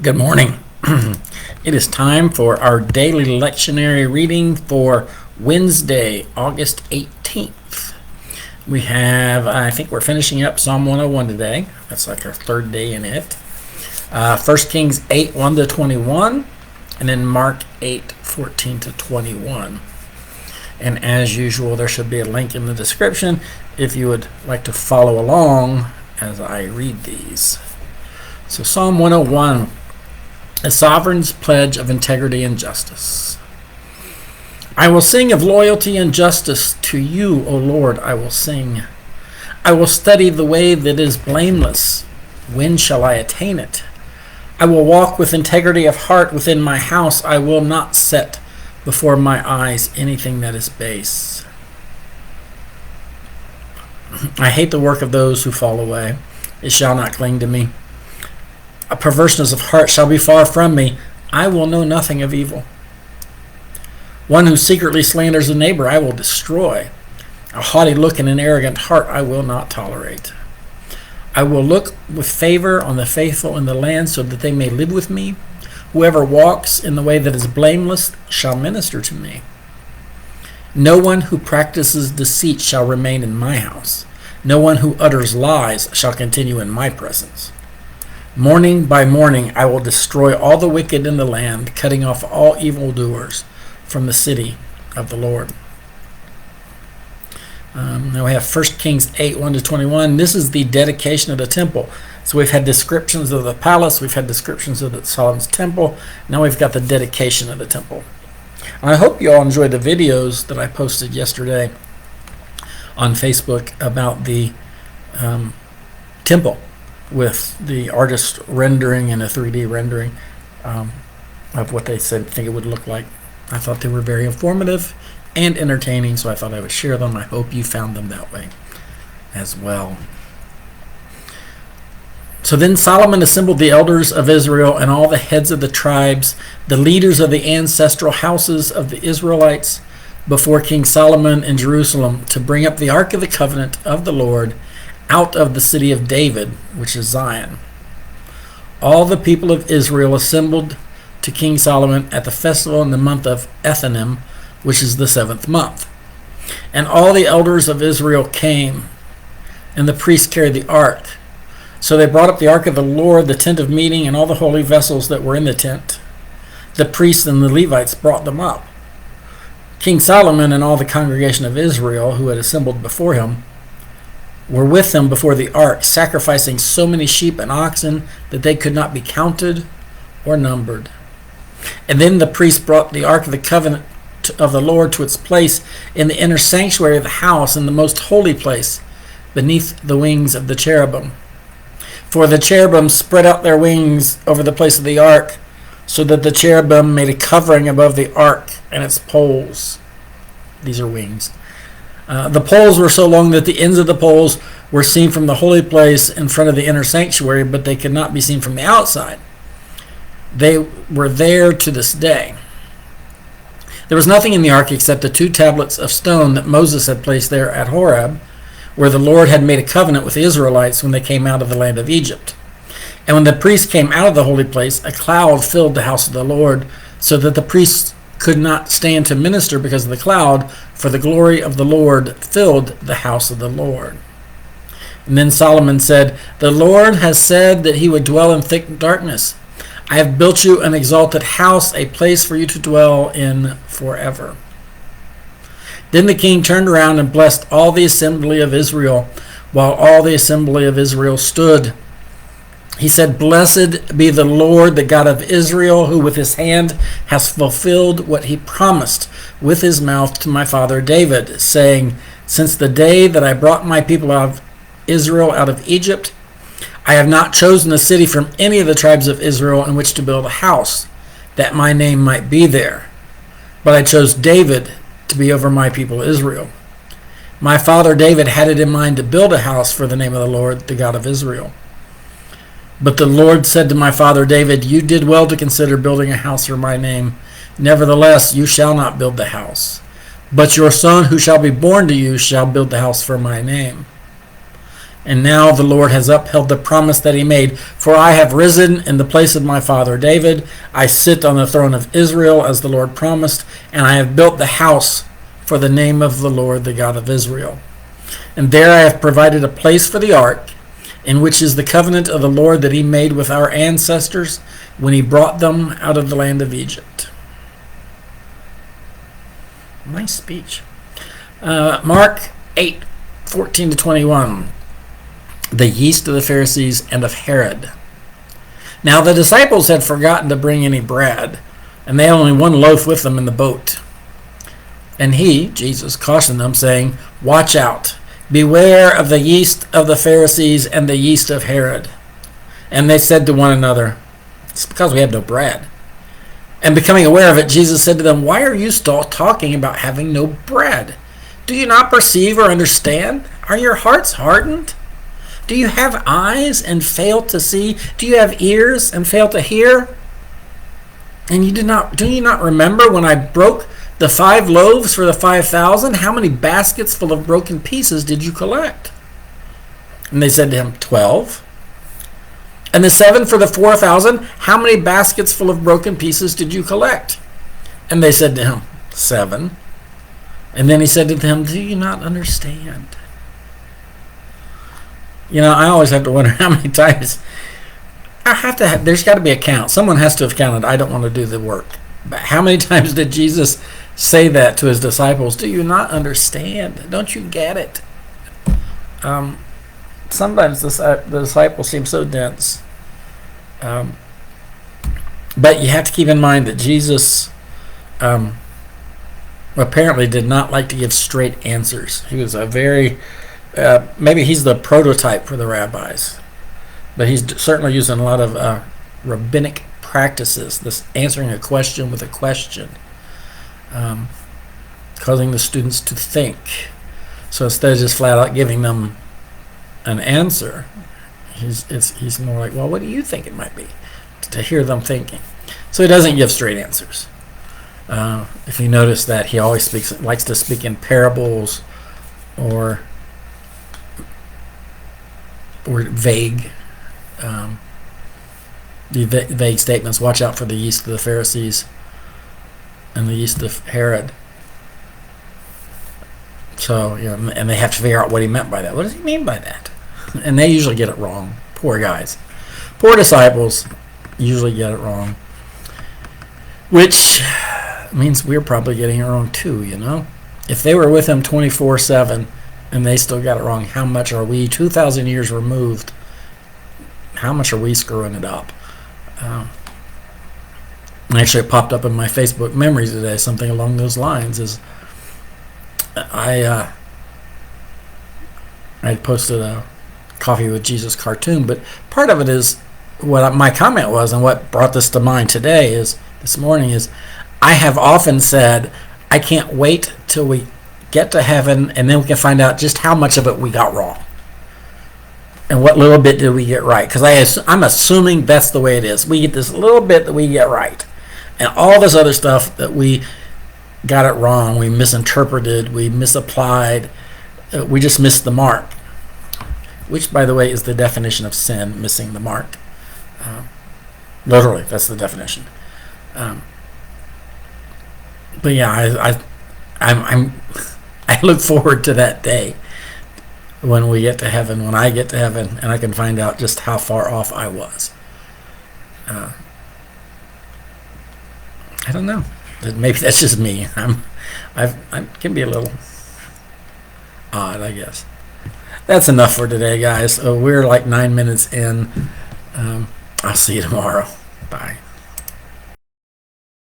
Good morning. It is time for our daily lectionary reading for Wednesday, August 18th. I think we're finishing up Psalm 101 today. That's like our third day in it. 1 Kings 8, 1 to 21, and then Mark 8, 14 to 21. And as usual, there should be a link in the description if you would like to follow along as I read these. So Psalm 101. A sovereign's pledge of integrity and justice. I will sing of loyalty and justice. To you, O Lord, I will sing. I will study the way that is blameless. When shall I attain it? I will walk with integrity of heart within my house. I will not set before my eyes anything that is base. I hate the work of those who fall away. It shall not cling to me. A perverseness of heart shall be far from me. I will know nothing of evil. One who secretly slanders a neighbor I will destroy. A haughty look and an arrogant heart I will not tolerate. I will look with favor on the faithful in the land so that they may live with me. Whoever walks in the way that is blameless shall minister to me. No one who practices deceit shall remain in my house. No one who utters lies shall continue in my presence. Morning by morning I will destroy all the wicked in the land, cutting off all evildoers from the city of the Lord. Now we have 1 Kings 8, 1 to 21. This is the dedication of the temple. So we've had descriptions of the palace, we've had descriptions of the Solomon's temple. Now we've got the dedication of the temple. And I hope you all enjoyed the videos that I posted yesterday on Facebook about the temple, with the artist rendering and a 3D rendering of what they think it would look like. I thought they were very informative and entertaining, so I thought I would share them. I hope you found them that way as well. So then Solomon assembled the elders of Israel and all the heads of the tribes, the leaders of the ancestral houses of the Israelites, before King Solomon in Jerusalem to bring up the ark of the covenant of the Lord out of the city of David, which is Zion. All the people of Israel assembled to King Solomon at the festival in the month of Ethanim, which is the 7th month. And all the elders of Israel came, and the priests carried the ark. So they brought up the ark of the Lord, the tent of meeting, and all the holy vessels that were in the tent. The priests and the Levites brought them up. King Solomon and all the congregation of Israel who had assembled before him were with him before the ark, sacrificing so many sheep and oxen that they could not be counted or numbered. And then the priest brought the ark of the covenant of the Lord to its place in the inner sanctuary of the house, in the most holy place, beneath the wings of the cherubim. For the cherubim spread out their wings over the place of the ark, so that the cherubim made a covering above the ark and its poles. These are wings. The poles were so long that the ends of the poles were seen from the holy place in front of the inner sanctuary, but they could not be seen from the outside. They were there to this day. There was nothing in the ark except the 2 tablets of stone that Moses had placed there at Horeb, where the Lord had made a covenant with the Israelites when they came out of the land of Egypt. And when the priests came out of the holy place, a cloud filled the house of the Lord, so that the priests could not stand to minister because of the cloud, for the glory of the Lord filled the house of the Lord. And then Solomon said, "The Lord has said that he would dwell in thick darkness. I have built you an exalted house, a place for you to dwell in forever." Then the king turned around and blessed all the assembly of Israel, while all the assembly of Israel stood. He said, "Blessed be the Lord, the God of Israel, who with his hand has fulfilled what he promised with his mouth to my father David, saying, since the day that I brought my people out of Israel out of Egypt, I have not chosen a city from any of the tribes of Israel in which to build a house, that my name might be there. But I chose David to be over my people Israel. My father David had it in mind to build a house for the name of the Lord, the God of Israel. But the Lord said to my father David, you did well to consider building a house for my name. Nevertheless, you shall not build the house. But your son who shall be born to you shall build the house for my name. And now the Lord has upheld the promise that he made. For I have risen in the place of my father David. I sit on the throne of Israel as the Lord promised, and I have built the house for the name of the Lord, the God of Israel. And there I have provided a place for the ark, in which is the covenant of the Lord that he made with our ancestors when he brought them out of the land of Egypt. Nice speech. Mark 8:14-21. The yeast of the Pharisees and of Herod. Now the disciples had forgotten to bring any bread, and they had only one loaf with them in the boat. And he, Jesus, cautioned them, saying, Watch out, beware of the yeast of the Pharisees and the yeast of Herod. And they said to one another, It's because we have no bread. And becoming aware of it, Jesus said to them, Why are you still talking about having no bread? Do you not perceive or understand? Are your hearts hardened? Do you have eyes and fail to see? Do you have ears and fail to hear? And do you not remember when I broke the 5 loaves for the 5,000? How many baskets full of broken pieces did you collect? And they said to him, 12. And the 7 for the 4,000? How many baskets full of broken pieces did you collect? And they said to him, 7. And then he said to them, Do you not understand? I always have to wonder how many times there's got to be a count. Someone has to have counted. I don't want to do the work. But how many times did Jesus say that to his disciples? Do you not understand? Don't you get it? Sometimes the disciples seem so dense. But you have to keep in mind that Jesus apparently did not like to give straight answers. He was a very... maybe he's the prototype for the rabbis, but he's certainly using a lot of rabbinic practices, this answering a question with a question, causing the students to think. So instead of just flat out giving them an answer, he's more like, well, what do you think it might be? To hear them thinking. So he doesn't give straight answers. If you notice that he always likes to speak in parables or vague vague statements. Watch out for the yeast of the Pharisees and the yeast of Herod. So, and they have to figure out what he meant by that. What does he mean by that? And they usually get it wrong. Poor guys. Poor disciples usually get it wrong. Which means we're probably getting it wrong too, If they were with him 24/7 and they still got it wrong, how much are we, 2,000 years removed, how much are we screwing it up? Actually, it popped up in my Facebook memories today, something along those lines. Is I posted a Coffee with Jesus cartoon, but part of it is what my comment was, and what brought this to mind this morning is, I have often said, I can't wait till we get to heaven, and then we can find out just how much of it we got wrong, and what little bit did we get right. Because I'm assuming that's the way it is. We get this little bit that we get right, and all this other stuff that we got it wrong, we misinterpreted, we misapplied, we just missed the mark. Which, by the way, is the definition of sin, missing the mark. Literally, that's the definition. But yeah, I look forward to that day when we get to heaven, when I get to heaven, and I can find out just how far off I was. I don't know. Maybe that's just me. I can be a little odd, I guess. That's enough for today, guys. We're like 9 minutes in. I'll see you tomorrow. Bye.